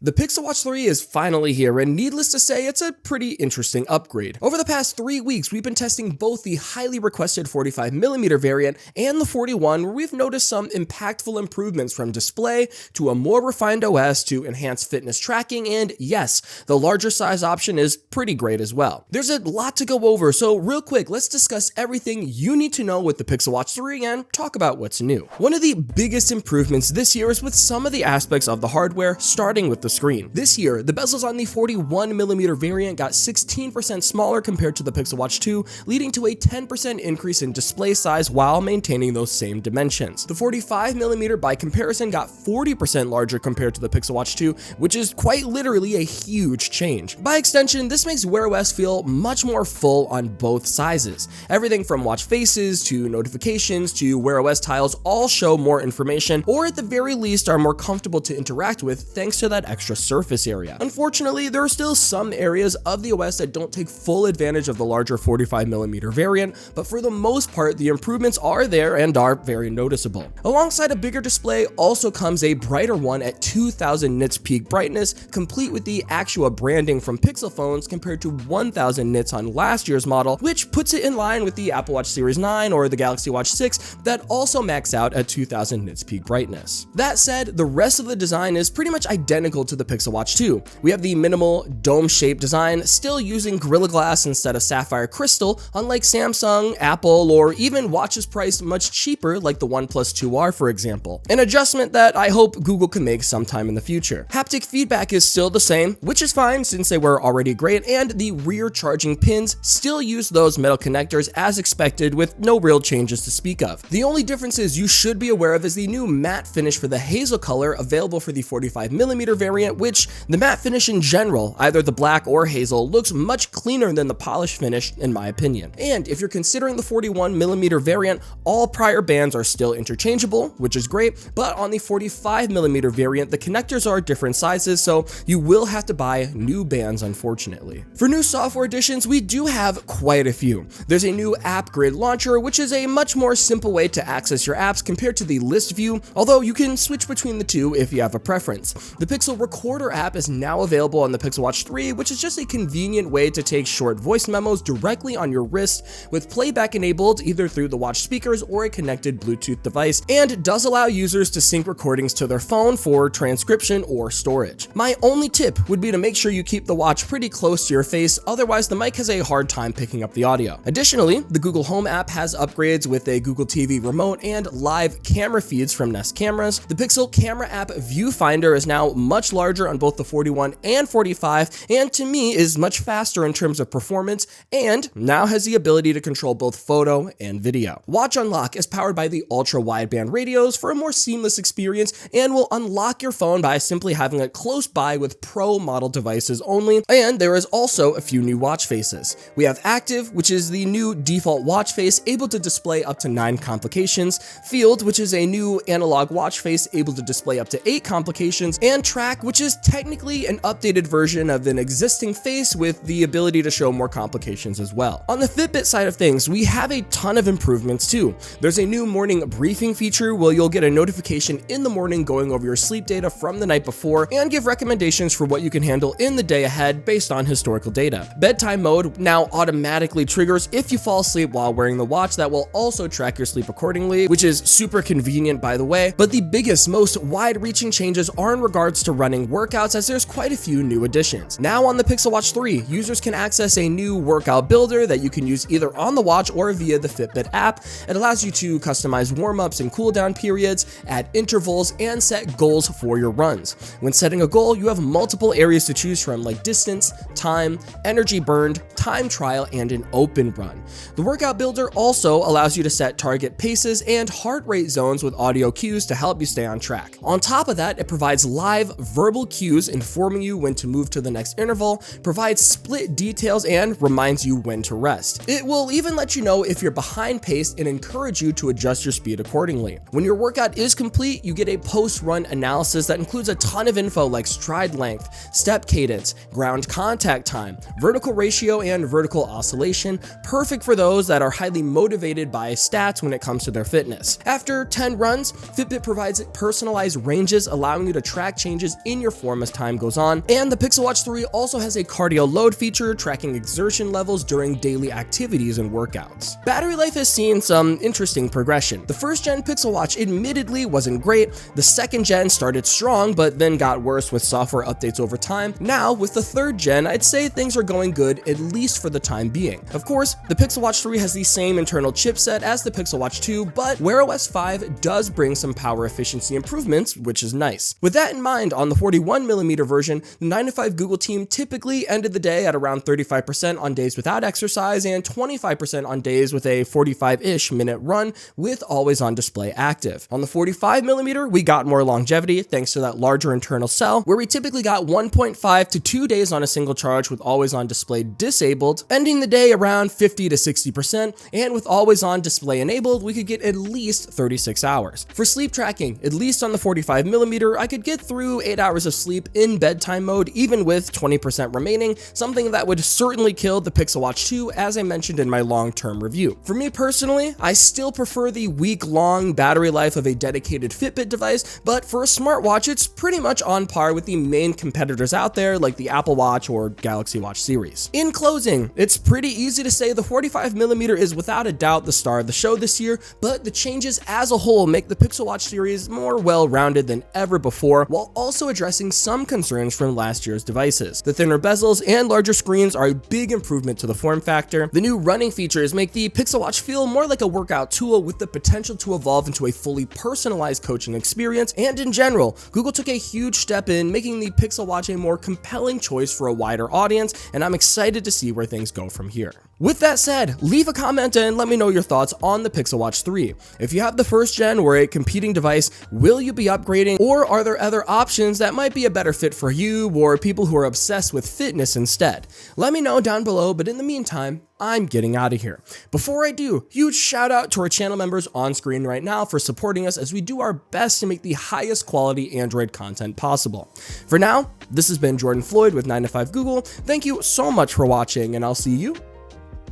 The Pixel Watch 3 is finally here, and needless to say, it's a pretty interesting upgrade. Over the past 3 weeks, we've been testing both the highly requested 45mm variant and the 41, where we've noticed some impactful improvements from display to a more refined OS to enhanced fitness tracking, and yes, the larger size option is pretty great as well. There's a lot to go over, so real quick, let's discuss everything you need to know with the Pixel Watch 3 and talk about what's new. One of the biggest improvements this year is with some of the aspects of the hardware, starting with the screen. This year, the bezels on the 41mm variant got 16% smaller compared to the Pixel Watch 2, leading to a 10% increase in display size while maintaining those same dimensions. The 45mm by comparison got 40% larger compared to the Pixel Watch 2, which is quite literally a huge change. By extension, this makes Wear OS feel much more full on both sizes. Everything from watch faces to notifications to Wear OS tiles all show more information, or at the very least are more comfortable to interact with thanks to that extra surface area. Unfortunately, there are still some areas of the OS that don't take full advantage of the larger 45mm variant, but for the most part, the improvements are there and are very noticeable. Alongside a bigger display also comes a brighter one at 2000 nits peak brightness, complete with the Actua branding from Pixel phones compared to 1000 nits on last year's model, which puts it in line with the Apple Watch Series 9 or the Galaxy Watch 6 that also max out at 2000 nits peak brightness. That said, the rest of the design is pretty much identical to the Pixel Watch 2. We have the minimal dome-shaped design, still using Gorilla Glass instead of sapphire crystal, unlike Samsung, Apple, or even watches priced much cheaper like the OnePlus 2R, for example. An adjustment that I hope Google can make sometime in the future. Haptic feedback is still the same, which is fine since they were already great, and the rear charging pins still use those metal connectors as expected with no real changes to speak of. The only differences you should be aware of is the new matte finish for the hazel color available for the 45mm variant, which the matte finish in general, either the black or hazel, looks much cleaner than the polished finish in my opinion. And if you're considering the 41mm variant, all prior bands are still interchangeable, which is great, but on the 45mm variant, the connectors are different sizes, so you will have to buy new bands unfortunately. For new software additions, we do have quite a few. There's a new app grid launcher, which is a much more simple way to access your apps compared to the list view, although you can switch between the two if you have a preference. The Pixel Recorder app is now available on the Pixel Watch 3, which is just a convenient way to take short voice memos directly on your wrist with playback enabled either through the watch speakers or a connected Bluetooth device, and does allow users to sync recordings to their phone for transcription or storage. My only tip would be to make sure you keep the watch pretty close to your face, otherwise the mic has a hard time picking up the audio. Additionally, the Google Home app has upgrades with a Google TV remote and live camera feeds from Nest cameras. The Pixel Camera app Viewfinder is now much larger on both the 41 and 45, and to me is much faster in terms of performance, and now has the ability to control both photo and video. Watch Unlock is powered by the ultra wideband radios for a more seamless experience and will unlock your phone by simply having it close by with Pro model devices only, and there is also a few new watch faces. We have Active, which is the new default watch face able to display up to 9 complications, Field, which is a new analog watch face able to display up to 8 complications, and Track, which is technically an updated version of an existing face with the ability to show more complications as well. On the Fitbit side of things, we have a ton of improvements too. There's a new morning briefing feature where you'll get a notification in the morning going over your sleep data from the night before and give recommendations for what you can handle in the day ahead based on historical data. Bedtime mode now automatically triggers if you fall asleep while wearing the watch. That will also track your sleep accordingly, which is super convenient by the way, but the biggest, most wide-reaching changes are in regards to running workouts, as there's quite a few new additions. Now on the Pixel Watch 3, users can access a new workout builder that you can use either on the watch or via the Fitbit app. It allows you to customize warm-ups and cool-down periods, add intervals, and set goals for your runs. When setting a goal, you have multiple areas to choose from like distance, time, energy burned, time trial, and an open run. The workout builder also allows you to set target paces and heart rate zones with audio cues to help you stay on track. On top of that, it provides live verbal cues informing you when to move to the next interval, provides split details, and reminds you when to rest. It will even let you know if you're behind pace and encourage you to adjust your speed accordingly. When your workout is complete, you get a post-run analysis that includes a ton of info like stride length, step cadence, ground contact time, vertical ratio, and and vertical oscillation, perfect for those that are highly motivated by stats when it comes to their fitness. After 10 runs, Fitbit provides personalized ranges, allowing you to track changes in your form as time goes on, and the Pixel Watch 3 also has a cardio load feature, tracking exertion levels during daily activities and workouts. Battery life has seen some interesting progression. The first gen Pixel Watch admittedly wasn't great, the second gen started strong but then got worse with software updates over time. Now with the third gen, I'd say things are going good, at least for the time being. Of course, the Pixel Watch 3 has the same internal chipset as the Pixel Watch 2, but Wear OS 5 does bring some power efficiency improvements, which is nice. With that in mind, on the 41mm version, the 9 to 5 Google team typically ended the day at around 35% on days without exercise and 25% on days with a 45-ish minute run with always on display active. On the 45mm, we got more longevity thanks to that larger internal cell, where we typically got 1.5 to 2 days on a single charge with always on display disabled, ending the day around 50 to 60%, and with always on display enabled, we could get at least 36 hours. For sleep tracking, at least on the 45mm, I could get through 8 hours of sleep in bedtime mode, even with 20% remaining, something that would certainly kill the Pixel Watch 2, as I mentioned in my long-term review. For me personally, I still prefer the week-long battery life of a dedicated Fitbit device, but for a smartwatch, it's pretty much on par with the main competitors out there like the Apple Watch or Galaxy Watch series. In closing, it's pretty easy to say the 45mm is without a doubt the star of the show this year, but the changes as a whole make the Pixel Watch series more well-rounded than ever before, while also addressing some concerns from last year's devices. The thinner bezels and larger screens are a big improvement to the form factor. The new running features make the Pixel Watch feel more like a workout tool with the potential to evolve into a fully personalized coaching experience, and in general, Google took a huge step in making the Pixel Watch a more compelling choice for a wider audience, and I'm excited to see where things go from here. With that said, leave a comment and let me know your thoughts on the Pixel Watch 3. If you have the first gen or a competing device, will you be upgrading, or are there other options that might be a better fit for you or people who are obsessed with fitness instead? Let me know down below, but in the meantime, I'm getting out of here. Before I do, huge shout out to our channel members on screen right now for supporting us as we do our best to make the highest quality Android content possible. For now, this has been Jordan Floyd with 9 to 5 Google. Thank you so much for watching, and I'll see you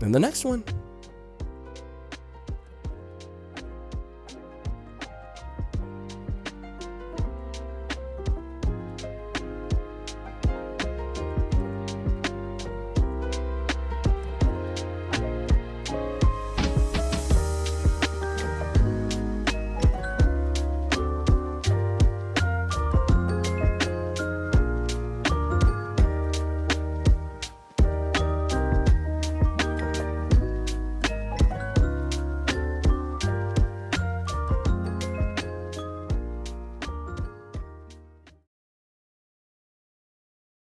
in the next one.